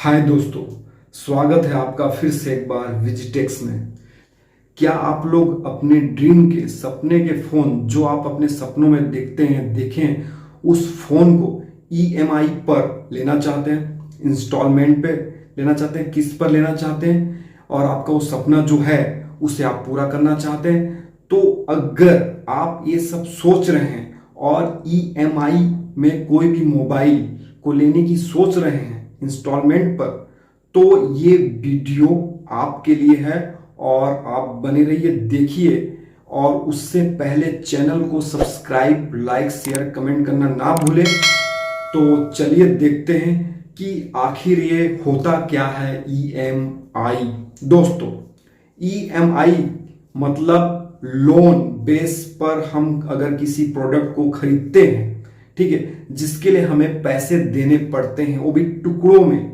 हाय दोस्तों, स्वागत है आपका फिर से एक बार विजिटेक्स में। क्या आप लोग अपने ड्रीम के सपने के फ़ोन जो आप अपने सपनों में देखते हैं देखें उस फ़ोन को ईएमआई पर लेना चाहते हैं, इंस्टॉलमेंट पे लेना चाहते हैं, किस्त पर लेना चाहते हैं और आपका वो सपना जो है उसे आप पूरा करना चाहते हैं? तो अगर आप ये सब सोच रहे हैं और ईएमआई में कोई भी मोबाइल को लेने की सोच रहे हैं इंस्टॉलमेंट पर, तो ये वीडियो आपके लिए है और आप बने रहिए, देखिए। और उससे पहले चैनल को सब्सक्राइब, लाइक, शेयर, कमेंट करना ना भूलें। तो चलिए देखते हैं कि आखिर ये होता क्या है ईएमआई। दोस्तों, ईएमआई मतलब लोन बेस पर हम अगर किसी प्रोडक्ट को खरीदते हैं, ठीक है, जिसके लिए हमें पैसे देने पड़ते हैं, वो भी टुकड़ों में,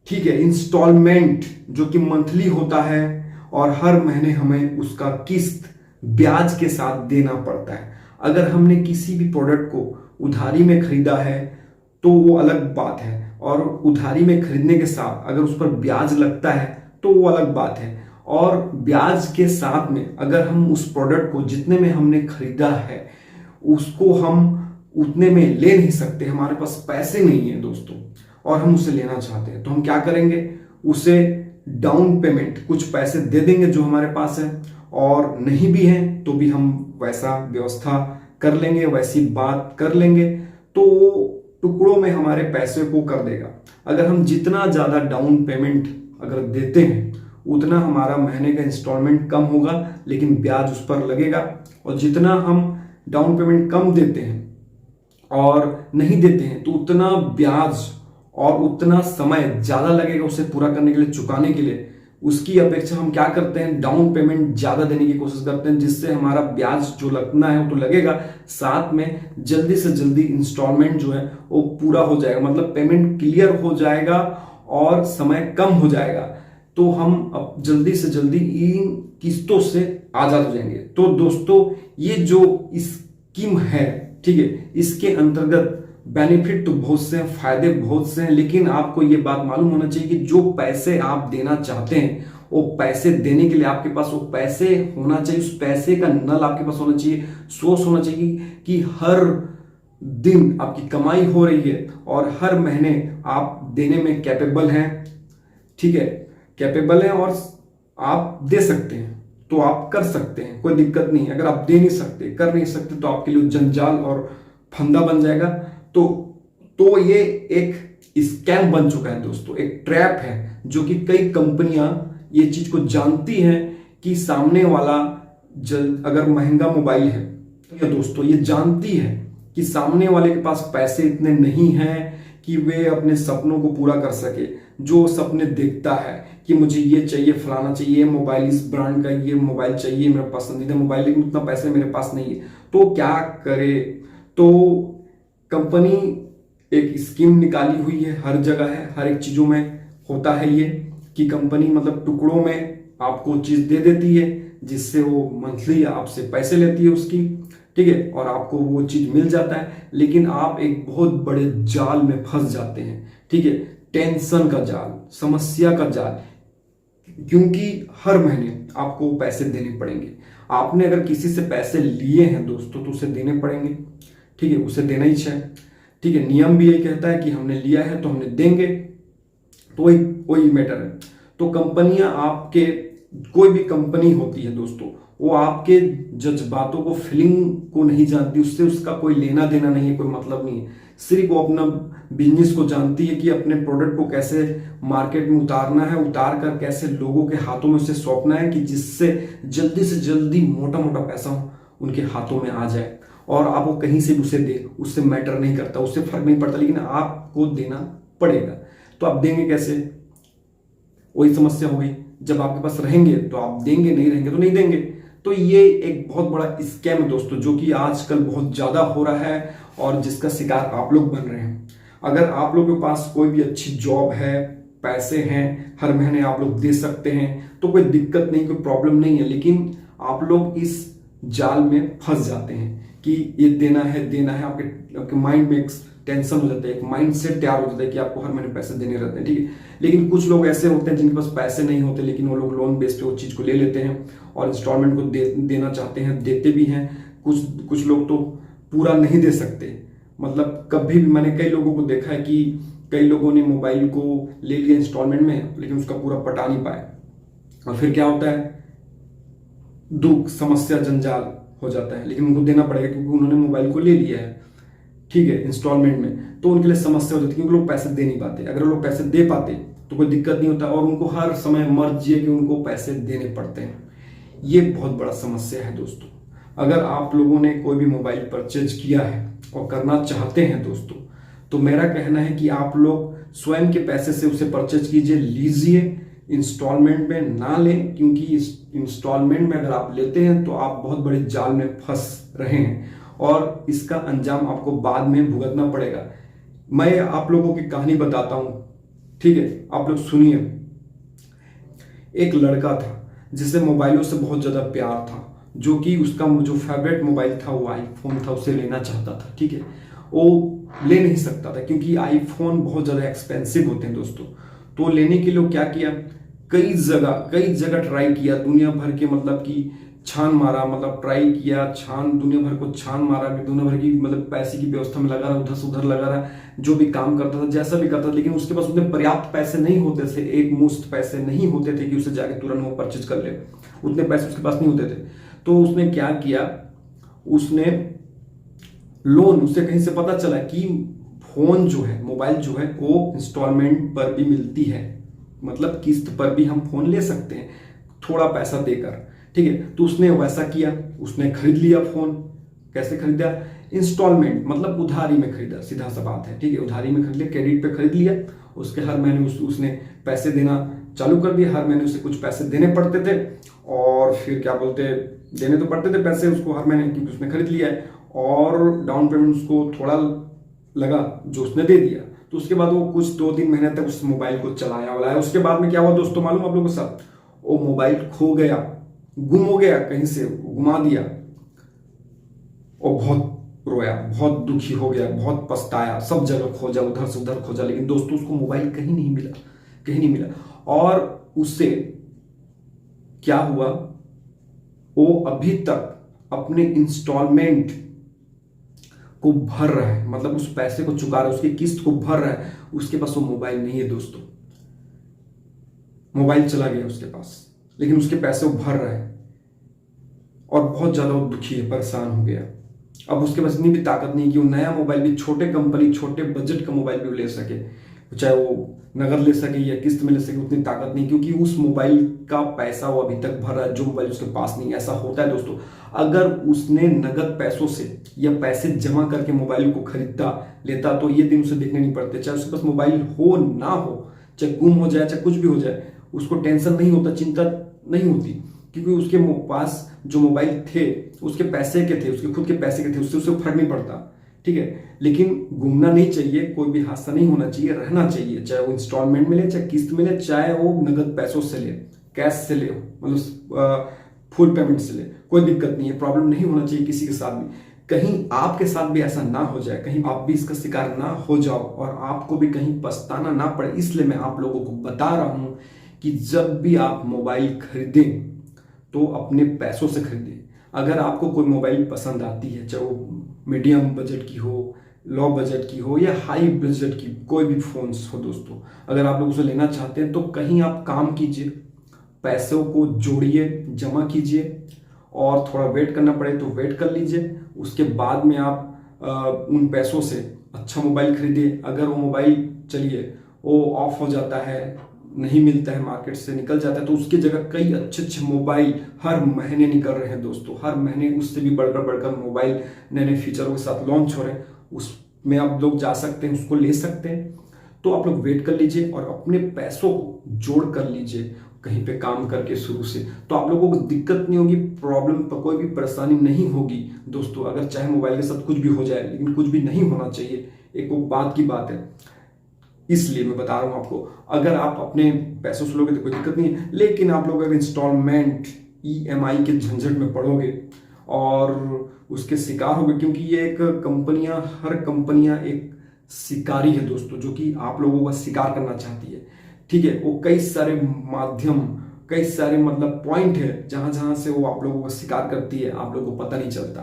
ठीक है। इंस्टॉलमेंट जो कि मंथली होता है और हर महीने हमें उसका किस्त ब्याज के साथ देना पड़ता है। अगर हमने किसी भी प्रोडक्ट को उधारी में खरीदा है तो वो अलग बात है, और उधारी में खरीदने के साथ अगर उस पर ब्याज लगता है तो वो अलग बात है। और ब्याज के साथ में अगर हम उस प्रोडक्ट को जितने में हमने खरीदा है उसको हम उतने में ले नहीं सकते, हमारे पास पैसे नहीं है दोस्तों, और हम उसे लेना चाहते हैं, तो हम क्या करेंगे? उसे डाउन पेमेंट कुछ पैसे दे देंगे जो हमारे पास है, और नहीं भी है तो भी हम वैसा व्यवस्था कर लेंगे, वैसी बात कर लेंगे, तो टुकड़ों में हमारे पैसे को कर देगा। अगर हम जितना ज़्यादा डाउन पेमेंट अगर देते हैं उतना हमारा महीने का इंस्टॉलमेंट कम होगा, लेकिन ब्याज उस पर लगेगा। और जितना हम डाउन पेमेंट कम देते हैं और नहीं देते हैं तो उतना ब्याज और उतना समय ज़्यादा लगेगा उसे पूरा करने के लिए, चुकाने के लिए। उसकी अपेक्षा हम क्या करते हैं? डाउन पेमेंट ज़्यादा देने की कोशिश करते हैं, जिससे हमारा ब्याज जो लगना है वो तो लगेगा, साथ में जल्दी से जल्दी इंस्टॉलमेंट जो है वो पूरा हो जाएगा, मतलब पेमेंट क्लियर हो जाएगा और समय कम हो जाएगा। तो हम अब जल्दी से जल्दी इन किस्तों से आज़ाद हो जाएंगे। तो दोस्तों, ये जो स्कीम है, ठीक है, इसके अंतर्गत बेनिफिट तो बहुत से हैं, फायदे बहुत से हैं, लेकिन आपको ये बात मालूम होना चाहिए कि जो पैसे आप देना चाहते हैं वो पैसे देने के लिए आपके पास वो पैसे होना चाहिए, उस पैसे का नल आपके पास होना चाहिए, सोर्स होना चाहिए कि हर दिन आपकी कमाई हो रही है और हर महीने आप देने में कैपेबल हैं, ठीक है, कैपेबल हैं और आप दे सकते हैं, तो आप कर सकते हैं, कोई दिक्कत नहीं। अगर आप दे नहीं सकते, कर नहीं सकते, तो आपके लिए जंजाल और फंदा बन जाएगा। तो ये एक स्कैम बन चुका है दोस्तों, एक ट्रैप है, जो कि कई कंपनियां ये चीज को जानती हैं कि सामने वाला अगर महंगा मोबाइल है, या दोस्तों ये जानती है कि सामने वाले के पास पैसे इतने नहीं हैं कि वे अपने सपनों को पूरा कर सके। जो सपने देखता है कि मुझे ये चाहिए, फलाना चाहिए, मोबाइल इस ब्रांड का ये मोबाइल चाहिए, मेरा पसंदीदा मोबाइल, लेकिन उतना पैसे मेरे पास नहीं है, तो क्या करे? तो कंपनी एक स्कीम निकाली हुई है, हर जगह है, हर एक चीजों में होता है ये, कि कंपनी मतलब टुकड़ों में आपको चीज दे देती है, जिससे वो मंथली आपसे पैसे लेती है उसकी, ठीक है, और आपको वो चीज मिल जाता है। लेकिन आप एक बहुत बड़े जाल में फंस जाते हैं, ठीक है, टेंशन का जाल, समस्या का जाल, क्योंकि हर महीने आपको पैसे देने पड़ेंगे। आपने अगर किसी से पैसे लिए हैं दोस्तों तो उसे देने पड़ेंगे, ठीक है, उसे देना ही चाहिए, ठीक है। नियम भी यही कहता है कि हमने लिया है तो हमने देंगे, तो वही मैटर है। तो कंपनियां आपके, कोई भी कंपनी होती है दोस्तों, वो आपके जज्बातों को, फीलिंग को नहीं जानती, उससे उसका कोई लेना देना नहीं है, कोई मतलब नहीं है। सिर्फ वो अपना बिजनेस को जानती है कि अपने प्रोडक्ट को कैसे मार्केट में उतारना है, उतार कर कैसे लोगों के हाथों में उसे सौंपना है, कि जिससे जल्दी से जल्दी मोटा मोटा पैसा उनके हाथों में आ जाए, और आप वो कहीं से भी उसे दे, उससे मैटर नहीं करता, उससे फर्क नहीं पड़ता, लेकिन आपको देना पड़ेगा। तो आप देंगे कैसे? वही समस्या हो गई, जब आपके पास रहेंगे तो आप देंगे, नहीं रहेंगे तो नहीं देंगे। तो ये एक बहुत बड़ा स्कैम है दोस्तों, जो कि आजकल बहुत ज्यादा हो रहा है और जिसका शिकार आप लोग बन रहे हैं। अगर आप लोगों के पास कोई भी अच्छी जॉब है, पैसे हैं, हर महीने आप लोग दे सकते हैं, तो कोई दिक्कत नहीं, कोई प्रॉब्लम नहीं है, लेकिन आप लोग इस जाल में फंस जाते हैं कि ये देना है, आपके माइंड में एक टेंशन हो जाता है, एक माइंड सेट तैयार हो जाता है कि आपको हर महीने पैसे देने रहते हैं, ठीक है। लेकिन कुछ लोग ऐसे होते हैं जिनके पास पैसे नहीं होते, लेकिन वो लोग लोन बेस पे वो चीज़ को ले लेते हैं और इंस्टॉलमेंट को देना चाहते हैं, देते भी हैं। कुछ कुछ लोग तो पूरा नहीं दे सकते। मतलब कभी भी मैंने कई लोगों को देखा है कि कई लोगों ने मोबाइल को ले लिया इंस्टॉलमेंट में, लेकिन उसका पूरा पटा नहीं पाए, और फिर क्या होता है, दुख, समस्या, जंजाल हो जाता है। लेकिन उनको देना पड़ेगा क्योंकि उन्होंने मोबाइल को ले लिया है, ठीक है, इंस्टॉलमेंट में, तो उनके लिए समस्या हो जाती है क्योंकि लोग पैसे दे नहीं पाते। अगर लोग पैसे दे पाते तो कोई दिक्कत नहीं होता, और उनको हर समय मर्जी है कि उनको पैसे देने पड़ते हैं। ये बहुत बड़ा समस्या है दोस्तों। अगर आप लोगों ने कोई भी मोबाइल परचेज किया है और करना चाहते हैं दोस्तों, तो मेरा कहना है कि आप लोग स्वयं के पैसे से उसे परचेज कीजिए, लीजिए, इंस्टॉलमेंट में ना लें, क्योंकि इंस्टॉलमेंट में अगर आप लेते हैं तो आप बहुत बड़े जाल में फंस रहे हैं और इसका अंजाम आपको बाद में भुगतना पड़ेगा। मैं आप लोगों की कहानी बताता हूं, ठीक है, आप लोग सुनिए। एक लड़का था जिसे मोबाइलों से बहुत ज्यादा प्यार था, जो कि उसका जो फेवरेट मोबाइल था वो आईफोन था, उसे लेना चाहता था, ठीक है। वो ले नहीं सकता था क्योंकि आईफोन बहुत ज्यादा एक्सपेंसिव होते हैं दोस्तों। तो लेने के लिए क्या किया, कई जगह ट्राई किया, दुनिया भर के मतलब कि छान मारा, मतलब ट्राई किया, दुनिया भर को छान मारा, दुनिया भर की मतलब पैसे की व्यवस्था में लगा रहा, उधर से उधर लगा रहा, जो भी काम करता था, जैसा भी करता था, लेकिन उसके पास उतने पर्याप्त पैसे नहीं होते थे, एक मुश्त पैसे नहीं होते थे कि उसे जाके तुरंत वो परचेज कर ले, उतने पैसे उसके पास नहीं होते थे। तो उसने क्या किया, उसने लोन, उसे कहीं से पता चला कि फोन जो है, मोबाइल जो है, वो इंस्टॉलमेंट पर भी मिलती है, मतलब किस्त पर भी हम फोन ले सकते हैं थोड़ा पैसा देकर, ठीक है। तो उसने वैसा किया, उसने खरीद लिया फोन। कैसे खरीदा, इंस्टॉलमेंट मतलब उधारी में खरीदा, सीधा सा बात है, ठीक है, उधारी में खरीद लिया, क्रेडिट पे खरीद लिया। उसके हर महीने उसने पैसे देना चालू कर दिया, हर महीने उसे कुछ पैसे देने पड़ते थे, और फिर क्या बोलते, देने तो पड़ते थे पैसे उसको हर महीने क्योंकि उसने खरीद लिया है, और डाउन पेमेंट उसको थोड़ा लगा जो उसने दे दिया। तो उसके बाद वो कुछ 2-3 महीने तक उस मोबाइल को चलाया वाला है। उसके बाद में क्या हुआ दोस्तों, मालूम आप लोगों को सब, वो मोबाइल खो गया, गुम हो गया, कहीं से घुमा दिया, और बहुत रोया, बहुत दुखी हो गया, बहुत पछताया, सब जगह खोजा, उधर से उधर खोजा, लेकिन दोस्तों उसको मोबाइल कहीं नहीं मिला, कहीं नहीं मिला। और उससे क्या हुआ, वो अभी तक अपने इंस्टॉलमेंट को भर रहा है, मतलब उस पैसे को चुका रहा है, उसकी किस्त को भर रहा है। उसके पास वो मोबाइल नहीं है दोस्तों, मोबाइल चला गया उसके पास, लेकिन उसके पैसे वो भर रहा है, और बहुत ज्यादा वो दुखी है, परेशान हो गया। अब उसके पास इतनी भी ताकत नहीं कि वो नया मोबाइल भी, छोटे कंपनी, छोटे बजट का मोबाइल भी ले सके, चाहे वो नगद ले सके या किस्त में ले सके, उतनी ताकत नहीं, क्योंकि उस मोबाइल का पैसा वो अभी तक भर रहा है, जो मोबाइल उसके पास नहीं। ऐसा होता है दोस्तों, अगर उसने नगद पैसों से या पैसे जमा करके मोबाइल को खरीदता लेता तो ये दिन उसे देखने नहीं पड़ते। चाहे उसके पास मोबाइल हो ना हो, चाहे गुम हो जाए, चाहे कुछ भी हो जाए, उसको टेंशन नहीं होता, चिंता नहीं होती, क्योंकि उसके पास जो मोबाइल थे उसके पैसे के थे, उसके खुद के पैसे के थे, उससे उसे फर्क नहीं पड़ता, ठीक है। लेकिन घूमना नहीं चाहिए, कोई भी हादसा नहीं होना चाहिए, रहना चाहिए, चाहे वो इंस्टॉलमेंट में ले, चाहे किस्त में ले, चाहे वो नगद पैसों से ले, कैश से ले, मतलब फुल पेमेंट से ले, कोई दिक्कत नहीं है, प्रॉब्लम नहीं होना चाहिए किसी के साथ भी। कहीं आपके साथ भी ऐसा ना हो जाए, कहीं आप भी इसका शिकार ना हो जाओ और आपको भी कहीं पछताना ना पड़े, इसलिए मैं आप लोगों को बता रहा हूं कि जब भी आप मोबाइल खरीदें तो अपने पैसों से खरीदें। अगर आपको कोई मोबाइल पसंद आती है, चाहे वो मीडियम बजट की हो, लो बजट की हो, या हाई बजट की, कोई भी फोन्स हो दोस्तों, अगर आप लोग उसे लेना चाहते हैं तो कहीं आप काम कीजिए, पैसों को जोड़िए, जमा कीजिए, और थोड़ा वेट करना पड़े तो वेट कर लीजिए। उसके बाद में आप उन पैसों से अच्छा मोबाइल खरीदिए। अगर वो मोबाइल, चलिए, वो ऑफ हो जाता है, नहीं मिलता है, मार्केट से निकल जाता है, तो उसकी जगह कई अच्छे अच्छे मोबाइल हर महीने निकल रहे हैं दोस्तों, हर महीने उससे भी बढ़कर मोबाइल नए नए फीचरों के साथ लॉन्च हो रहे हैं, उसमें आप लोग जा सकते हैं, उसको ले सकते हैं। तो आप लोग वेट कर लीजिए और अपने पैसों को जोड़ कर लीजिए कहीं पे काम करके शुरू से, तो आप लोगों को दिक्कत नहीं होगी, प्रॉब्लम पर कोई भी परेशानी नहीं होगी दोस्तों। अगर चाहे मोबाइल के साथ कुछ भी हो जाए, लेकिन कुछ भी नहीं होना चाहिए, एक वो बात की बात है, इसलिए मैं बता रहा हूं आपको। अगर आप अपने पैसों से लोगे तो कोई दिक्कत नहीं है, लेकिन आप लोग अगर इंस्टॉलमेंट, EMI के झंझट में पड़ोगे और उसके शिकार होगे, क्योंकि ये एक कंपनियां, हर कंपनियां एक शिकारी है दोस्तों, जो कि आप लोगों का शिकार करना चाहती है। ठीक है, वो कई सारे माध्यम, कई सारे मतलब पॉइंट है जहां जहां से वो आप लोगों का शिकार करती है, आप लोगों को पता नहीं चलता।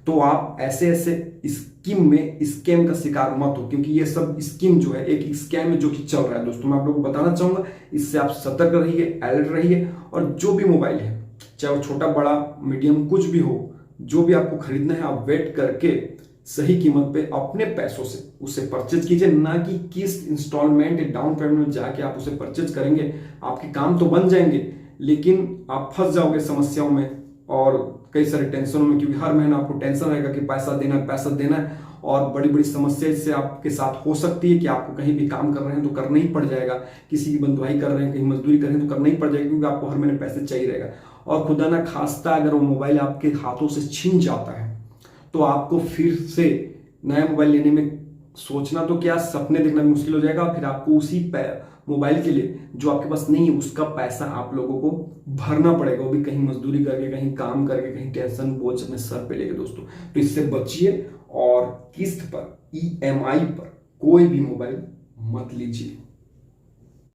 तो आप ऐसे ऐसे स्कीम में, स्कैम का शिकार मत हो, क्योंकि ये सब स्कीम जो है एक स्कैम है जो कि चल रहा है दोस्तों। मैं आप लोगों को बताना चाहूंगा, इससे आप सतर्क रहिए, अलर्ट रहिए। और जो भी मोबाइल है, चाहे वो छोटा बड़ा मीडियम कुछ भी हो, जो भी आपको खरीदना है, आप वेट करके सही कीमत पे अपने पैसों से उसे परचेज कीजिए, ना कि किस्त, इंस्टॉलमेंट, डाउन पेमेंट में जाके आप उसे परचेज करेंगे। आपके काम तो बन जाएंगे, लेकिन आप फंस जाओगे समस्याओं में और कई सारे टेंशनों में, क्योंकि हर महीना आपको टेंशन रहेगा कि पैसा देना है, पैसा देना है। और बड़ी बड़ी समस्या इससे आपके साथ हो सकती है कि आपको कहीं भी काम कर रहे हैं तो करना ही पड़ जाएगा, किसी की बंधुआई कर रहे हैं, कहीं मजदूरी कर रहे हैं तो करना ही पड़ जाएगा, क्योंकि आपको हर महीने पैसे चाहिए रहेगा। और खुदा ना खास्ता अगर वो मोबाइल आपके हाथों से छीन जाता है, तो आपको फिर से नया मोबाइल लेने में सोचना तो क्या, सपने देखना भी मुश्किल हो जाएगा। फिर आपको उसी मोबाइल के लिए जो आपके पास नहीं है, उसका पैसा आप लोगों को भरना पड़ेगा, वो भी कहीं मजदूरी करके, कहीं काम करके, कहीं टेंशन बोझ अपने सर पे लेके दोस्तों। तो इससे बचिए और किस्त पर, EMI पर कोई भी मोबाइल मत लीजिए।